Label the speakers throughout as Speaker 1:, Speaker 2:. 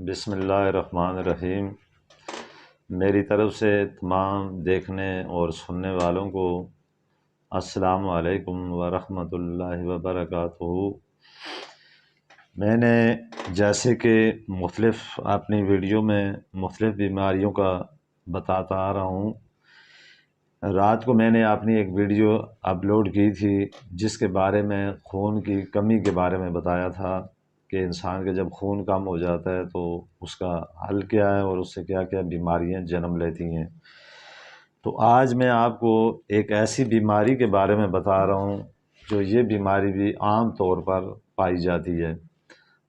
Speaker 1: بسم اللہ الرحمن الرحیم۔ میری طرف سے تمام دیکھنے اور سننے والوں کو السلام علیکم ورحمۃ اللہ وبرکاتہ۔ میں نے جیسے کہ مختلف اپنی ویڈیو میں مختلف بیماریوں کا بتاتا آ رہا ہوں، رات کو میں نے اپنی ایک ویڈیو اپلوڈ کی تھی جس کے بارے میں خون کی کمی کے بارے میں بتایا تھا کہ انسان کے جب خون کم ہو جاتا ہے تو اس کا حل کیا ہے اور اس سے کیا کیا بیماریاں جنم لیتی ہیں۔ تو آج میں آپ کو ایک ایسی بیماری کے بارے میں بتا رہا ہوں جو یہ بیماری بھی عام طور پر پائی جاتی ہے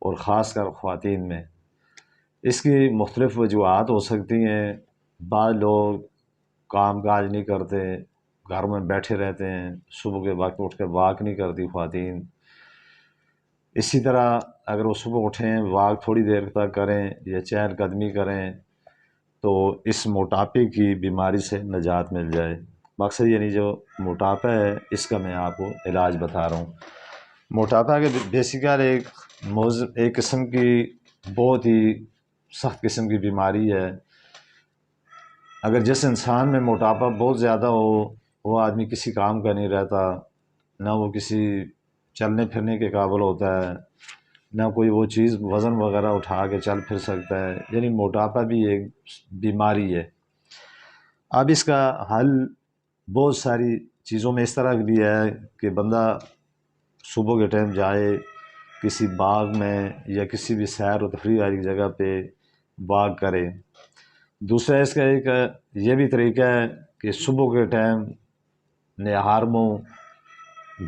Speaker 1: اور خاص کر خواتین میں۔ اس کی مختلف وجوہات ہو سکتی ہیں۔ بعض لوگ کام کاج نہیں کرتے، گھر میں بیٹھے رہتے ہیں، صبح کے وقت اٹھ کے واک نہیں کرتی خواتین۔ اسی طرح اگر وہ صبح اٹھیں، واک تھوڑی دیر تک کریں یا چہل قدمی کریں تو اس موٹاپے کی بیماری سے نجات مل جائے۔ مقصد یعنی جو موٹاپا ہے اس کا میں آپ کو علاج بتا رہا ہوں۔ موٹاپا کے بیسیکل ایک قسم کی بہت ہی سخت قسم کی بیماری ہے۔ اگر جس انسان میں موٹاپا بہت زیادہ ہو وہ آدمی کسی کام کا نہیں رہتا، نہ وہ کسی چلنے پھرنے کے قابل ہوتا ہے، نہ کوئی وہ چیز وزن وغیرہ اٹھا کے چل پھر سکتا ہے۔ یعنی موٹاپا بھی ایک بیماری ہے۔ اب اس کا حل بہت ساری چیزوں میں اس طرح بھی ہے کہ بندہ صبح کے ٹائم جائے کسی باغ میں یا کسی بھی سیر و تفریح والی جگہ پہ واک کرے۔ دوسرا اس کا ایک یہ بھی طریقہ ہے کہ صبح کے ٹائم نہار منہ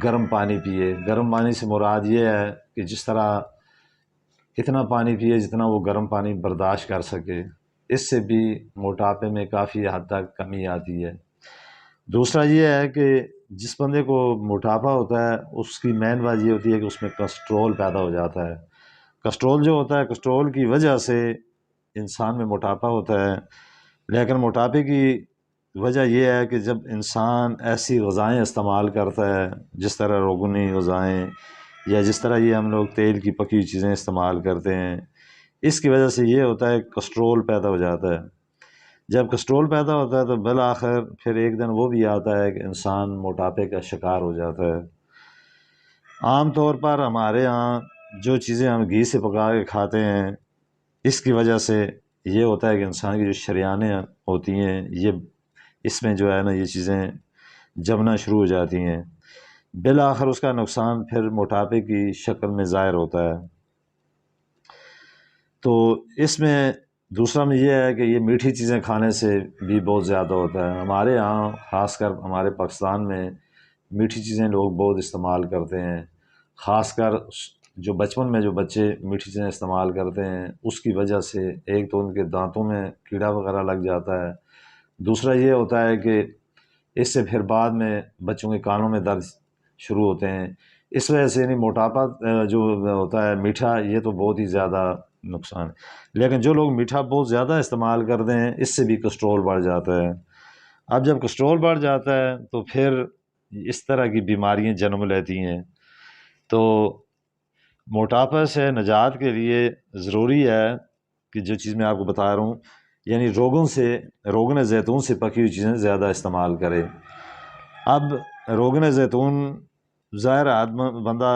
Speaker 1: گرم پانی پیے۔ گرم پانی سے مراد یہ ہے کہ جس طرح اتنا پانی پیے جتنا وہ گرم پانی برداشت کر سکے۔ اس سے بھی موٹاپے میں کافی حد تک کمی آتی ہے۔ دوسرا یہ ہے کہ جس بندے کو موٹاپا ہوتا ہے اس کی مین بات یہ ہوتی ہے کہ اس میں کولسٹرول پیدا ہو جاتا ہے۔ کولسٹرول جو ہوتا ہے، کولسٹرول کی وجہ سے انسان میں موٹاپا ہوتا ہے۔ لیکن موٹاپے کی وجہ یہ ہے کہ جب انسان ایسی غذائیں استعمال کرتا ہے جس طرح روغنی غذائیں یا جس طرح یہ ہم لوگ تیل کی پکی ہوئی چیزیں استعمال کرتے ہیں، اس کی وجہ سے یہ ہوتا ہے کولسٹرول پیدا ہو جاتا ہے۔ جب کولسٹرول پیدا ہوتا ہے تو بالآخر پھر ایک دن وہ بھی آتا ہے کہ انسان موٹاپے کا شکار ہو جاتا ہے۔ عام طور پر ہمارے ہاں جو چیزیں ہم گھی سے پکا کے کھاتے ہیں اس کی وجہ سے یہ ہوتا ہے کہ انسان کی جو شریانیں ہوتی ہیں یہ اس میں جو ہے نا یہ چیزیں جمنا شروع ہو جاتی ہیں۔ بالآخر اس کا نقصان پھر موٹاپے کی شکل میں ظاہر ہوتا ہے۔ تو اس میں دوسرا میں یہ ہے کہ یہ میٹھی چیزیں کھانے سے بھی بہت زیادہ ہوتا ہے۔ ہمارے ہاں خاص کر ہمارے پاکستان میں میٹھی چیزیں لوگ بہت استعمال کرتے ہیں۔ خاص کر جو بچپن میں جو بچے میٹھی چیزیں استعمال کرتے ہیں اس کی وجہ سے ایک تو ان کے دانتوں میں کیڑا وغیرہ لگ جاتا ہے، دوسرا یہ ہوتا ہے کہ اس سے پھر بعد میں بچوں کے کانوں میں درد شروع ہوتے ہیں۔ اس وجہ سے یعنی موٹاپا جو ہوتا ہے میٹھا یہ تو بہت ہی زیادہ نقصان ہے۔ لیکن جو لوگ میٹھا بہت زیادہ استعمال کرتے ہیں اس سے بھی کولسٹرول بڑھ جاتا ہے۔ اب جب کولسٹرول بڑھ جاتا ہے تو پھر اس طرح کی بیماریاں جنم لیتی ہیں۔ تو موٹاپا سے نجات کے لیے ضروری ہے کہ جو چیز میں آپ کو بتا رہا ہوں یعنی روغن زیتون سے پکی ہوئی چیزیں زیادہ استعمال کرے۔ اب روغن زیتون ظاہر بندہ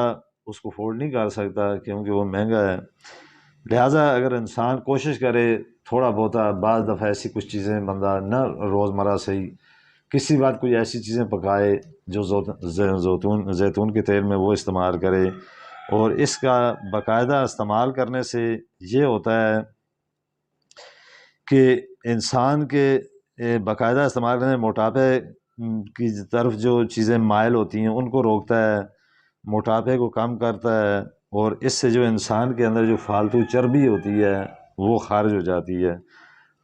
Speaker 1: اس کو افورڈ نہیں کر سکتا کیونکہ وہ مہنگا ہے، لہٰذا اگر انسان کوشش کرے تھوڑا بہت بعض دفعہ ایسی کچھ چیزیں بندہ نہ روزمرہ سے ہی کسی بات کوئی ایسی چیزیں پکائے جو زیتون کے تیل میں وہ استعمال کرے، اور اس کا باقاعدہ استعمال کرنے سے یہ ہوتا ہے کہ انسان کے باقاعدہ استعمال کرنے موٹاپے کی طرف جو چیزیں مائل ہوتی ہیں ان کو روکتا ہے، موٹاپے کو کم کرتا ہے، اور اس سے جو انسان کے اندر جو فالتو چربی ہوتی ہے وہ خارج ہو جاتی ہے،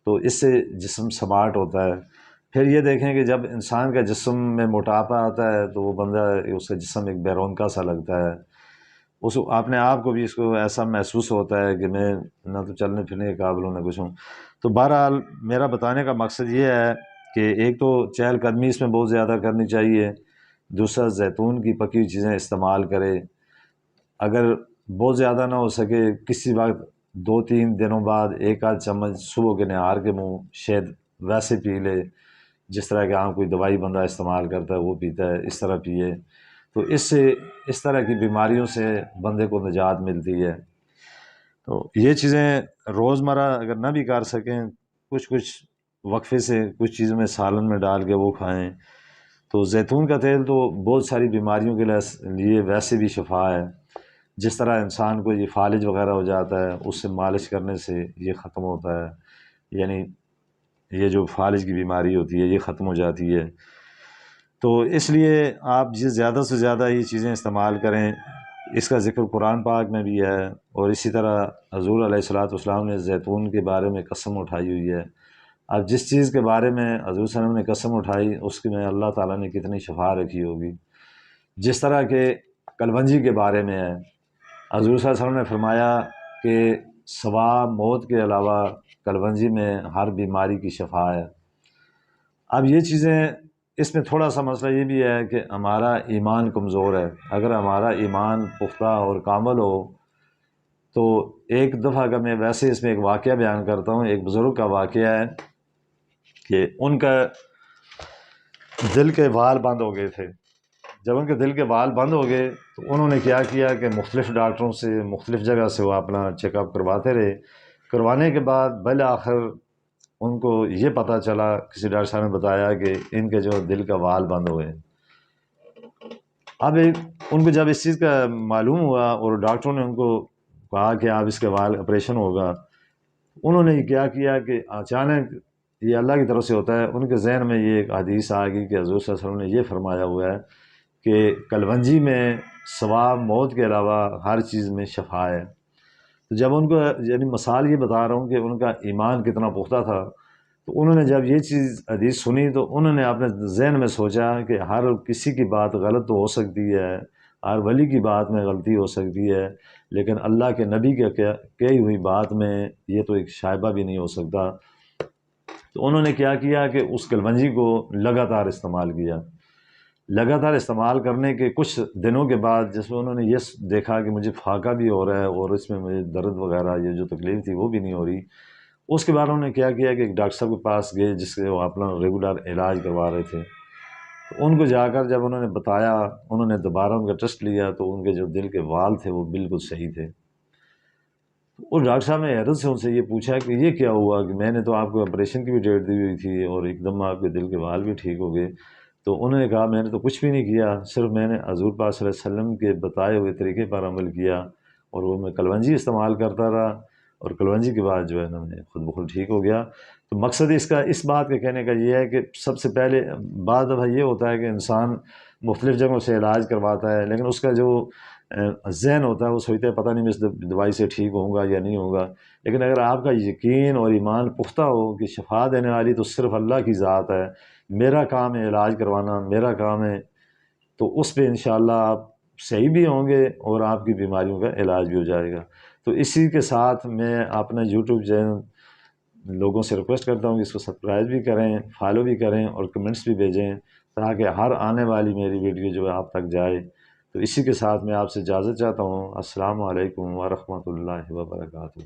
Speaker 1: تو اس سے جسم سمارٹ ہوتا ہے۔ پھر یہ دیکھیں کہ جب انسان کا جسم میں موٹاپا آتا ہے تو وہ بندہ اس کا جسم ایک بیرونکا سا لگتا ہے، اس اپنے آپ کو بھی اس کو ایسا محسوس ہوتا ہے کہ میں نہ تو چلنے پھرنے کے قابل ہوں نہ کچھ ہوں۔ تو بہرحال میرا بتانے کا مقصد یہ ہے کہ ایک تو چہل قدمی اس میں بہت زیادہ کرنی چاہیے، دوسرا زیتون کی پکی ہوئی چیزیں استعمال کرے، اگر بہت زیادہ نہ ہو سکے کسی وقت 2-3 دنوں بعد ایک آدھ چمچ صبح کے نہار کے منہ شہد ویسے پی لے، جس طرح کہ عام کوئی دوائی بندہ استعمال کرتا ہے وہ پیتا ہے، اس طرح پیے، تو اس سے اس طرح کی بیماریوں سے بندے کو نجات ملتی ہے۔ تو یہ چیزیں روزمرہ اگر نہ بھی کر سکیں، کچھ وقفے سے کچھ چیزوں میں سالن میں ڈال کے وہ کھائیں۔ تو زیتون کا تیل تو بہت ساری بیماریوں کے لیے ویسے بھی شفا ہے۔ جس طرح انسان کو یہ فالج وغیرہ ہو جاتا ہے، اس سے مالش کرنے سے یہ ختم ہوتا ہے، یعنی یہ جو فالج کی بیماری ہوتی ہے یہ ختم ہو جاتی ہے۔ تو اس لیے آپ زیادہ سے زیادہ یہ چیزیں استعمال کریں۔ اس کا ذکر قرآن پاک میں بھی ہے، اور اسی طرح حضور علیہ الصلوۃ والسلام نے زیتون کے بارے میں قسم اٹھائی ہوئی ہے۔ اب جس چیز کے بارے میں حضور صلی اللہ علیہ وسلم نے قسم اٹھائی، اس کے میں اللہ تعالیٰ نے کتنی شفا رکھی ہوگی۔ جس طرح کہ کلونجی کے بارے میں ہے، حضور صلی اللہ علیہ وسلم نے فرمایا کہ سوا موت کے علاوہ کلونجی میں ہر بیماری کی شفا ہے۔ اب یہ چیزیں، اس میں تھوڑا سا مسئلہ یہ بھی ہے کہ ہمارا ایمان کمزور ہے۔ اگر ہمارا ایمان پختہ اور کامل ہو تو ایک دفعہ کا میں ویسے اس میں ایک واقعہ بیان کرتا ہوں۔ ایک بزرگ کا واقعہ ہے کہ ان کا دل کے وال بند ہو گئے تھے۔ جب ان کے دل کے وال بند ہو گئے تو انہوں نے کیا کیا کہ مختلف ڈاکٹروں سے مختلف جگہ سے وہ اپنا چیک اپ کرواتے رہے۔ کروانے کے بعد بالآخر ان کو یہ پتہ چلا، کسی ڈاکٹر صاحب نے بتایا کہ ان کے جو دل کا وال بند ہوئے۔ اب ان کو جب اس چیز کا معلوم ہوا اور ڈاکٹروں نے ان کو کہا کہ آپ اس کے وال آپریشن ہوگا، انہوں نے کیا کیا کہ اچانک یہ اللہ کی طرف سے ہوتا ہے، ان کے ذہن میں یہ ایک حدیث آ گئی کہ حضور صلی اللہ علیہ وسلم نے یہ فرمایا ہوا ہے کہ کلونجی میں سوا موت کے علاوہ ہر چیز میں شفا ہے۔ تو جب ان کو، یعنی مثال یہ بتا رہا ہوں کہ ان کا ایمان کتنا پختہ تھا، تو انہوں نے جب یہ چیز حدیث سنی تو انہوں نے اپنے ذہن میں سوچا کہ ہر کسی کی بات غلط تو ہو سکتی ہے، ہر ولی کی بات میں غلطی ہو سکتی ہے، لیکن اللہ کے نبی کے کہی ہوئی بات میں یہ تو ایک شائبہ بھی نہیں ہو سکتا۔ تو انہوں نے کیا کیا کہ اس کلونجی کو لگاتار استعمال کیا۔ لگاتار استعمال کرنے کے کچھ دنوں کے بعد جس میں انہوں نے یہ دیکھا کہ مجھے فاقہ بھی ہو رہا ہے اور اس میں مجھے درد وغیرہ یہ جو تکلیف تھی وہ بھی نہیں ہو رہی، اس کے بعد انہوں نے کیا کیا کہ ایک ڈاکٹر صاحب کے پاس گئے جس سے وہ اپنا ریگولر علاج کروا رہے تھے۔ تو ان کو جا کر جب انہوں نے بتایا، انہوں نے دوبارہ ان کا ٹیسٹ لیا تو ان کے جو دل کے وال تھے وہ بالکل صحیح تھے۔ اور ڈاکٹر صاحب نے حیرت سے ان سے یہ پوچھا کہ یہ کیا ہوا کہ میں نے تو آپ کو آپریشن کی بھی ڈیٹ دی ہوئی تھی اور ایک دم آپ کے دل کے وال بھی ٹھیک ہو گئے۔ تو انہوں نے کہا میں نے تو کچھ بھی نہیں کیا، صرف میں نے حضور پاک صلی اللہ علیہ وسلم کے بتائے ہوئے طریقے پر عمل کیا، اور وہ میں کلونجی استعمال کرتا رہا، اور کلونجی کے بعد جو ہے نا میں خود بخود ٹھیک ہو گیا۔ تو مقصد اس بات کے کہنے کا یہ ہے کہ سب سے پہلے بعض دفعہ یہ ہوتا ہے کہ انسان مختلف جگہوں سے علاج کرواتا ہے، لیکن اس کا جو ذہن ہوتا ہے وہ سوچتا ہے پتہ نہیں میں اس دوائی سے ٹھیک ہوں گا یا نہیں ہوگا۔ لیکن اگر آپ کا یقین اور ایمان پختہ ہو کہ شفا دینے والی تو صرف اللہ کی ذات ہے، میرا کام ہے علاج کروانا، میرا کام ہے، تو اس پہ انشاءاللہ آپ صحیح بھی ہوں گے اور آپ کی بیماریوں کا علاج بھی ہو جائے گا۔ تو اسی کے ساتھ میں اپنا یوٹیوب چینل لوگوں سے ریکویسٹ کرتا ہوں کہ اس کو سبسکرائب بھی کریں، فالو بھی کریں اور کمنٹس بھی بھیجیں، تاکہ ہر آنے والی میری ویڈیو جو ہے آپ تک جائے۔ تو اسی کے ساتھ میں آپ سے اجازت چاہتا ہوں۔ السلام علیکم ورحمۃ اللہ وبرکاتہ۔